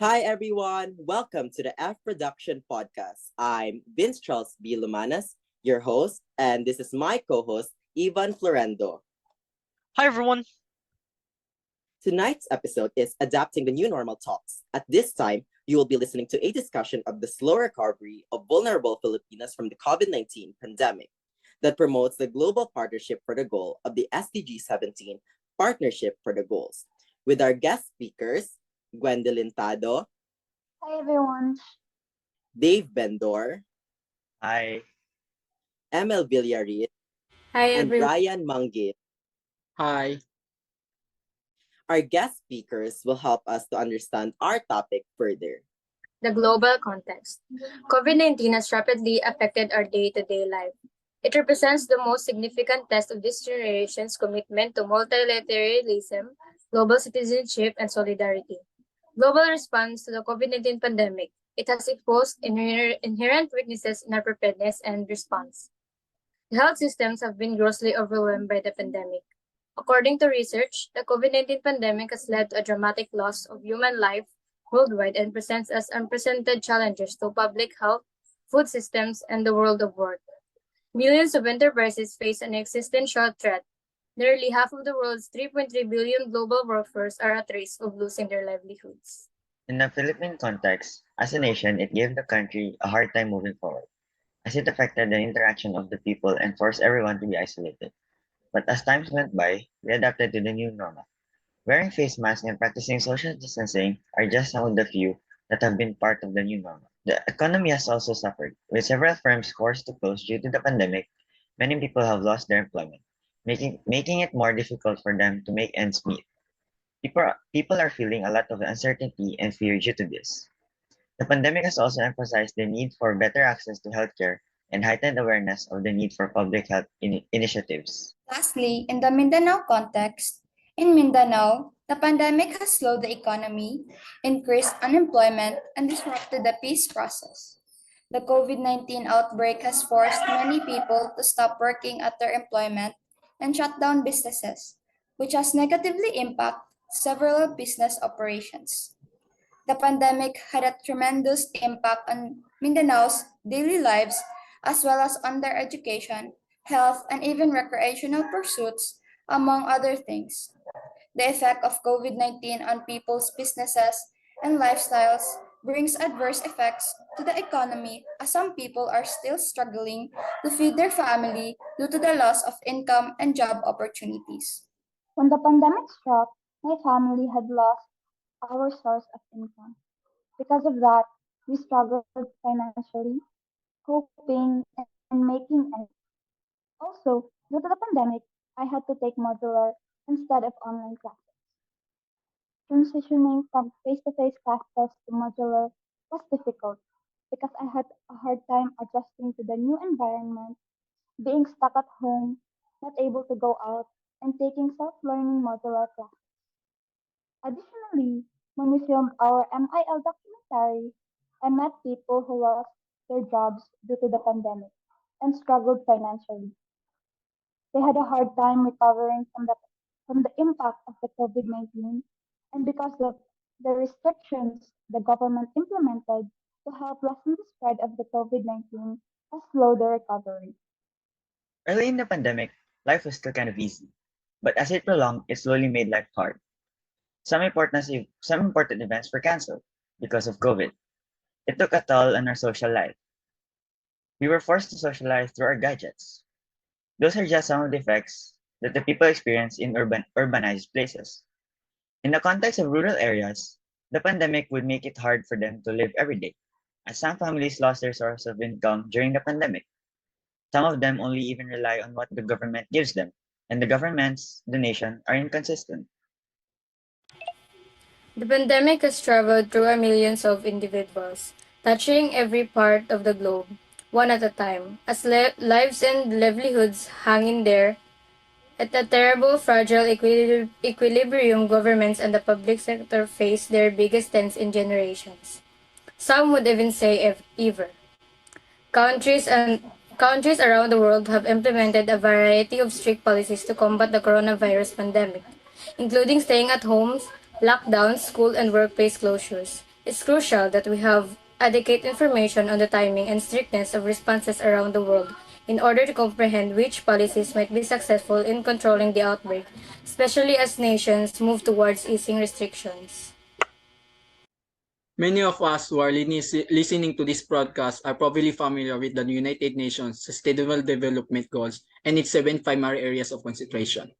Hi, everyone. Welcome to the F Production Podcast. I'm Vince Charles B. Lumanas, your host, and this is my co host, Ivan Florendo. Hi everyone. Tonight's episode is Adapting the New Normal Talks. At this time, you will be listening to a discussion of the slow recovery of vulnerable Filipinos from the COVID-19 pandemic that promotes the global partnership for the goal of the SDG 17 Partnership for the Goals. With our guest speakers, Gwendolyn Tado, Hi everyone. Dave Bendor, Hi. Emil Villaris, Hi and everyone. Ryan Mangit. Hi. Our guest speakers will help us to understand our topic further. The global context. COVID-19 has rapidly affected our day-to-day life. It represents the most significant test of this generation's commitment to multilateralism, global citizenship, and solidarity. Global response to the COVID-19 pandemic. It has exposed inherent weaknesses in our preparedness and response. The health systems have been grossly overwhelmed by the pandemic. According to research, the COVID-19 pandemic has led to a dramatic loss of human life worldwide and presents as unprecedented challenges to public health, food systems, and the world of work. Millions of enterprises face an existential threat. Nearly half of the world's 3.3 billion global workforce are at risk of losing their livelihoods. In the Philippine context, as a nation, it gave the country a hard time moving forward, as it affected the interaction of the people and forced everyone to be isolated. But as times went by, we adapted to the new normal. Wearing face masks and practicing social distancing are just some of the few that have been part of the new normal. The economy has also suffered, with several firms forced to close due to the pandemic. Many people have lost their employment, making it more difficult for them to make ends meet. People are feeling a lot of uncertainty and fear due to this. The pandemic has also emphasized the need for better access to healthcare and heightened awareness of the need for public health initiatives. Lastly, in the Mindanao context, in Mindanao, the pandemic has slowed the economy, increased unemployment, and disrupted the peace process. The COVID-19 outbreak has forced many people to stop working at their employment and shut down businesses, which has negatively impacted several business operations. The pandemic had a tremendous impact on Mindanao's daily lives as well as on their education, health, and even recreational pursuits, among other things. The effect of COVID-19 on people's businesses and lifestyles brings adverse effects to the economy as some people are still struggling to feed their family due to the loss of income and job opportunities. When the pandemic struck, my family had lost our source of income. Because of that, we struggled financially, coping and making ends. Also, due to the pandemic, I had to take modular instead of online classes. Transitioning from face-to-face classes to modular was difficult because I had a hard time adjusting to the new environment, being stuck at home, not able to go out, and taking self-learning modular classes. Additionally, when we filmed our MIL documentary, I met people who lost their jobs due to the pandemic and struggled financially. They had a hard time recovering from the impact of the COVID-19 and because of the restrictions the government implemented to help lessen the spread of the COVID-19 has slowed the recovery. Early in the pandemic, life was still kind of easy, but as it prolonged, it slowly made life hard. Some important events were canceled because of COVID. It took a toll on our social life. We were forced to socialize through our gadgets. Those are just some of the effects that the people experience in urbanized places. In the context of rural areas, the pandemic would make it hard for them to live every day, as some families lost their source of income during the pandemic. Some of them only even rely on what the government gives them, and the governments, the nation, are inconsistent. The pandemic has traveled through millions of individuals, touching every part of the globe, one at a time, as lives and livelihoods hang in there. At a terrible, fragile equilibrium, governments and the public sector face their biggest test in generations. Some would even say ever. Countries around the world have implemented a variety of strict policies to combat the coronavirus pandemic, including staying at homes, lockdowns, school and workplace closures. It's crucial that we have adequate information on the timing and strictness of responses around the world in order to comprehend which policies might be successful in controlling the outbreak, especially as nations move towards easing restrictions. Many of us who are listening to this broadcast are probably familiar with the United Nations Sustainable Development Goals and its 7 primary areas of concentration.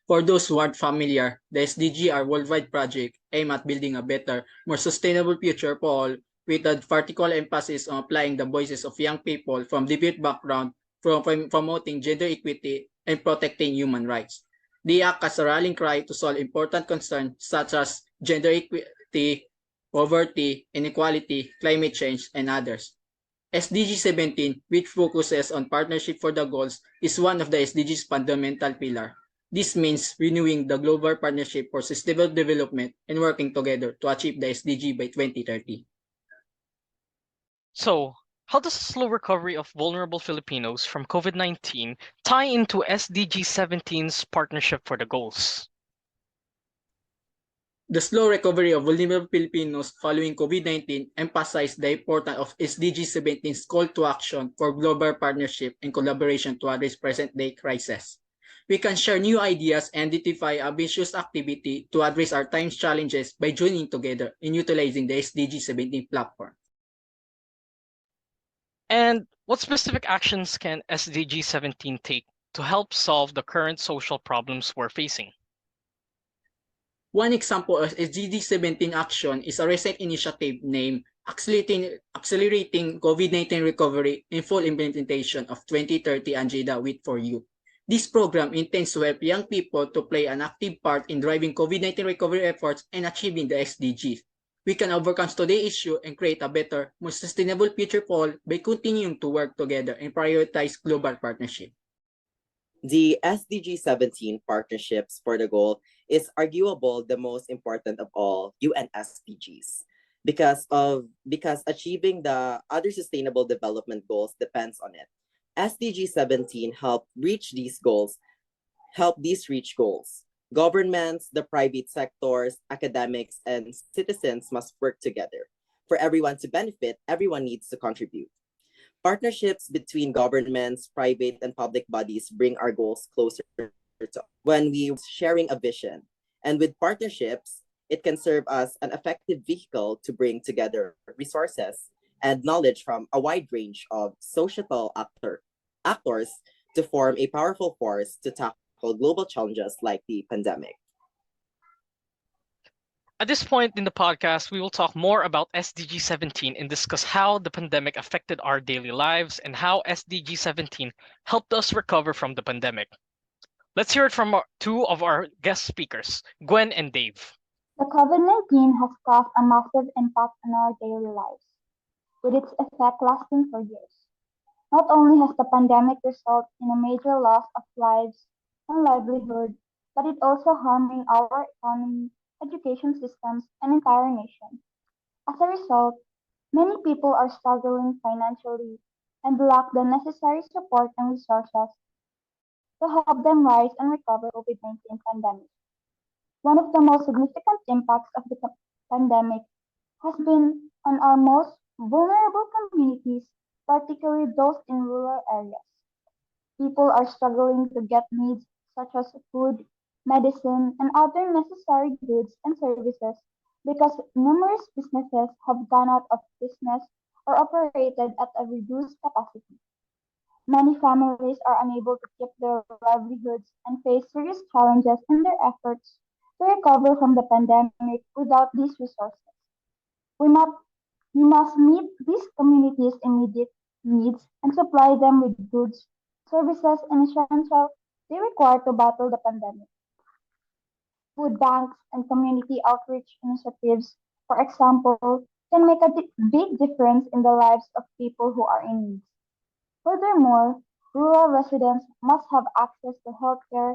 For those who aren't familiar, the SDG are worldwide project aimed at building a better, more sustainable future for all, with a particular emphasis on applying the voices of young people from diverse backgrounds, from promoting gender equity and protecting human rights. They act as a rallying cry to solve important concerns such as gender equity, poverty, inequality, climate change, and others. SDG 17, which focuses on partnership for the goals, is one of the SDG's fundamental pillars. This means renewing the global partnership for sustainable development and working together to achieve the SDG by 2030. So, how does the slow recovery of vulnerable Filipinos from COVID-19 tie into SDG 17's partnership for the goals? The slow recovery of vulnerable Filipinos following COVID-19 emphasized the importance of SDG 17's call to action for global partnership and collaboration to address present-day crisis. We can share new ideas and identify ambitious activity to address our time's challenges by joining together in utilizing the SDG 17 platform. And what specific actions can SDG 17 take to help solve the current social problems we're facing? One example of SDG 17 action is a recent initiative named Accelerating COVID-19 Recovery and Full Implementation of 2030 Agenda with for You. This program intends to help young people to play an active part in driving COVID-19 recovery efforts and achieving the SDGs. We can overcome today's issue and create a better, more sustainable future for all by continuing to work together and prioritize global partnership. The SDG 17 partnerships for the goal is arguable the most important of all UN SDGs because achieving the other sustainable development goals depends on it. SDG 17 help these reach goals. Governments, the private sectors, academics, and citizens must work together. For everyone to benefit, everyone needs to contribute. Partnerships between governments, private, and public bodies bring our goals closer to when we sharing a vision. And with partnerships, it can serve as an effective vehicle to bring together resources and knowledge from a wide range of societal actors to form a powerful force to tackle global challenges like the pandemic. At this point in the podcast, we will talk more about SDG 17 and discuss how the pandemic affected our daily lives and how SDG 17 helped us recover from the pandemic. Let's hear it from two of our guest speakers, Gwen and Dave. The COVID-19 has caused a massive impact on our daily lives, with its effect lasting for years. Not only has the pandemic resulted in a major loss of lives and livelihood, but it also harming our economy, education systems, and entire nation. As a result, many people are struggling financially and lack the necessary support and resources to help them rise and recover COVID-19 pandemic. One of the most significant impacts of the pandemic has been on our most vulnerable communities, particularly those in rural areas. People are struggling to get needs such as food, medicine, and other necessary goods and services because numerous businesses have gone out of business or operated at a reduced capacity. Many families are unable to keep their livelihoods and face serious challenges in their efforts to recover from the pandemic without these resources. We must, we must meet these communities' immediate needs and supply them with goods, services, and essentials they require to battle the pandemic. Food banks and community outreach initiatives, for example, can make a big difference in the lives of people who are in need. Furthermore, rural residents must have access to healthcare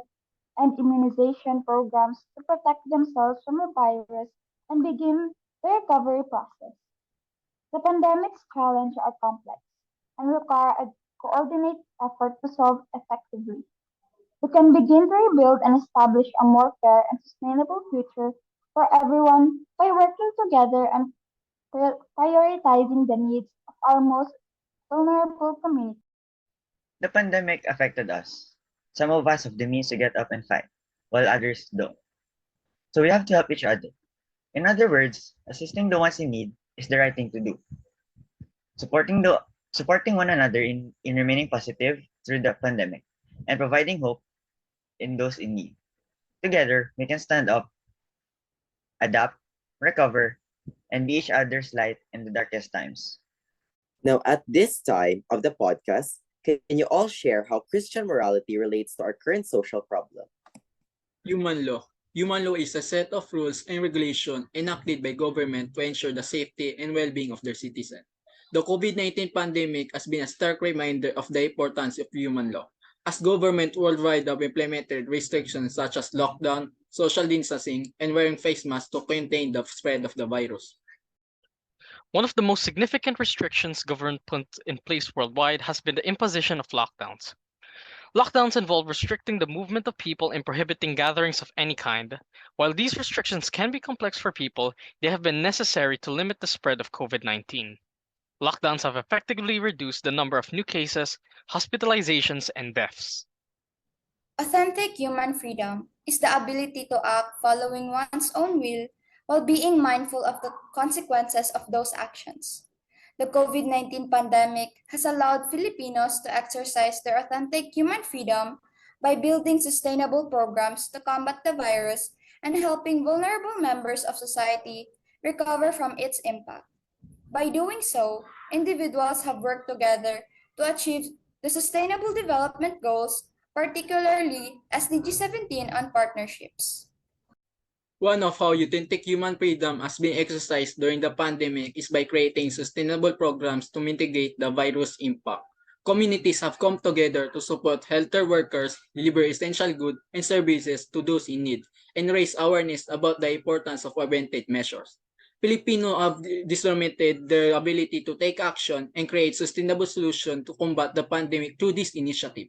and immunization programs to protect themselves from the virus and begin the recovery process. The pandemic's challenges are complex and require a coordinated effort to solve effectively. We can begin to rebuild and establish a more fair and sustainable future for everyone by working together and prioritizing the needs of our most vulnerable communities. The pandemic affected us. Some of us have the means to get up and fight, while others don't. So we have to help each other. In other words, assisting the ones in need is the right thing to do. Supporting the supporting one another in remaining positive through the pandemic and providing hope in those in need. Together, we can stand up, adapt, recover, and be each other's light in the darkest times. Now, at this time of the podcast, can you all share how Christian morality relates to our current social problem? Human law. Human law is a set of rules and regulations enacted by government to ensure the safety and well-being of their citizens. The COVID-19 pandemic has been a stark reminder of the importance of human law, as government worldwide have implemented restrictions such as lockdown, social distancing, and wearing face masks to contain the spread of the virus. One of the most significant restrictions government put in place worldwide has been the imposition of lockdowns. Lockdowns involve restricting the movement of people and prohibiting gatherings of any kind. While these restrictions can be complex for people, they have been necessary to limit the spread of COVID-19. Lockdowns have effectively reduced the number of new cases, hospitalizations, and deaths. Authentic human freedom is the ability to act following one's own will while being mindful of the consequences of those actions. The COVID 19 pandemic has allowed Filipinos to exercise their authentic human freedom by building sustainable programs to combat the virus and helping vulnerable members of society recover from its impact. By doing so, individuals have worked together to achieve the Sustainable Development Goals, particularly SDG 17 on partnerships. One of how authentic human freedom has been exercised during the pandemic is by creating sustainable programs to mitigate the virus impact. Communities have come together to support healthcare workers, deliver essential goods and services to those in need, and raise awareness about the importance of preventive measures. Filipinos have demonstrated their ability to take action and create sustainable solutions to combat the pandemic through this initiative.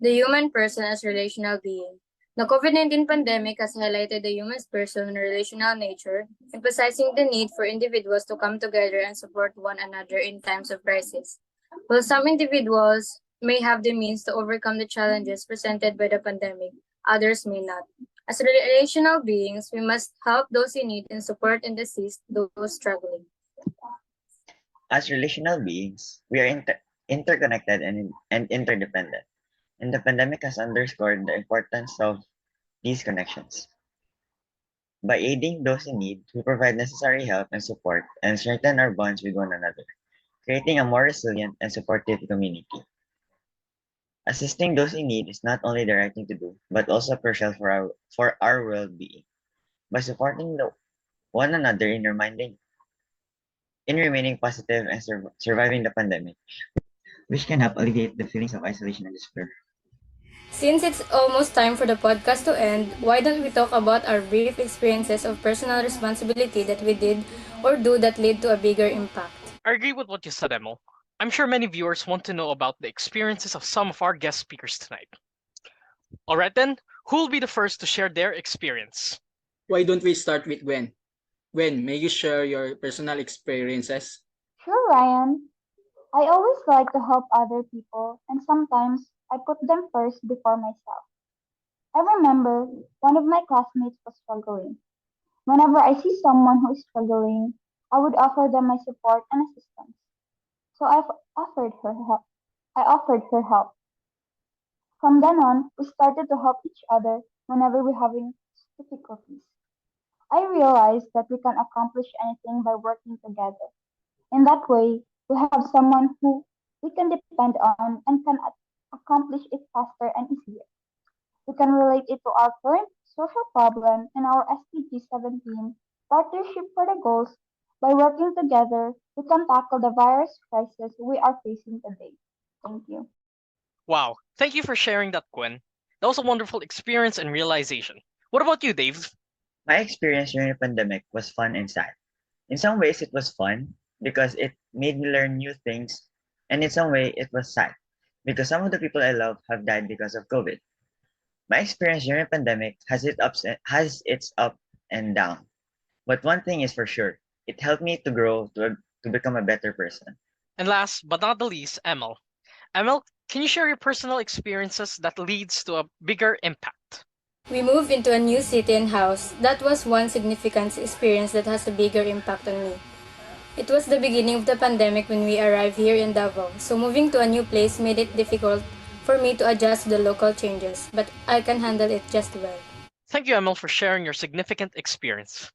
The human person as relational being. The COVID-19 pandemic has highlighted the human person relational nature, emphasizing the need for individuals to come together and support one another in times of crisis. While some individuals may have the means to overcome the challenges presented by the pandemic, others may not. As relational beings, we must help those in need and support and assist those struggling. As relational beings, we are interconnected and interdependent, and the pandemic has underscored the importance of these connections. By aiding those in need, we provide necessary help and support and strengthen our bonds with one another, creating a more resilient and supportive community. Assisting those in need is not only the right thing to do, but also crucial for our well-being. By supporting one another in remaining positive and surviving the pandemic, which can help alleviate the feelings of isolation and despair. Since it's almost time for the podcast to end, why don't we talk about our brief experiences of personal responsibility that we did or do that led to a bigger impact? I agree with what you said, Emil. I'm sure many viewers want to know about the experiences of some of our guest speakers tonight. Alright then, who will be the first to share their experience? Why don't we start with Gwen? Gwen, may you share your personal experiences? Sure, Ryan. I always like to help other people, and sometimes I put them first before myself. I remember one of my classmates was struggling. Whenever I see someone who is struggling, I would offer them my support and assistance. So offered her help. I offered her help. From then on, we started to help each other whenever we're having difficulties. I realized that we can accomplish anything by working together. In that way, we have someone who we can depend on and can accomplish it faster and easier. We can relate it to our current social problem and our SDG 17 partnership for the goals. By working together, we can tackle the virus crisis we are facing today. Thank you. Wow, thank you for sharing that, Gwen. That was a wonderful experience and realization. What about you, Dave? My experience during the pandemic was fun and sad. In some ways, it was fun because it made me learn new things, and in some way, it was sad because some of the people I love have died because of COVID. My experience during the pandemic has its up and down, but one thing is for sure: It helped me to grow to become a better person. And last but not the least, Emil. Emil, can you share your personal experiences that leads to a bigger impact? We moved into a new city and house. That was one significant experience that has a bigger impact on me. It was the beginning of the pandemic when we arrived here in Davao, so moving to a new place made it difficult for me to adjust to the local changes, but I can handle it just well. Thank you, Emil, for sharing your significant experience.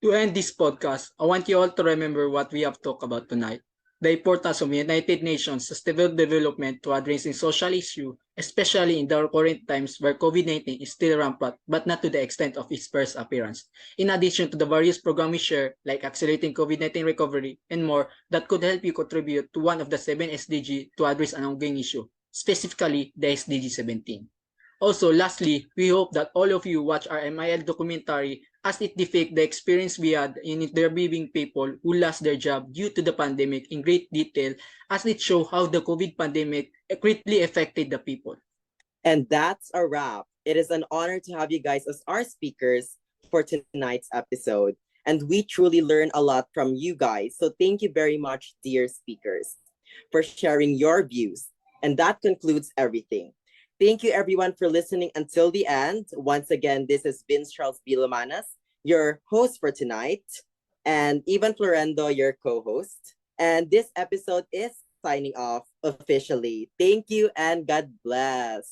To end this podcast, I want you all to remember what we have talked about tonight. The importance of United Nations Sustainable Development to addressing social issues, especially in the current times where COVID-19 is still rampant, but not to the extent of its first appearance. In addition to the various programs we share, like accelerating COVID-19 recovery and more, that could help you contribute to one of the 7 SDG to address an ongoing issue, specifically the SDG 17. Also, lastly, we hope that all of you watch our MIL documentary as it depicts the experience we had in interviewing people who lost their job due to the pandemic in great detail, as it shows how the COVID pandemic greatly affected the people. And that's a wrap. It is an honor to have you guys as our speakers for tonight's episode. And we truly learn a lot from you guys. So thank you very much, dear speakers, for sharing your views. And that concludes everything. Thank you everyone for listening until the end. Once again, this is Vince Charles Bilamanas, your host for tonight, and Ivan Florendo, your co-host. And this episode is signing off officially. Thank you and God bless.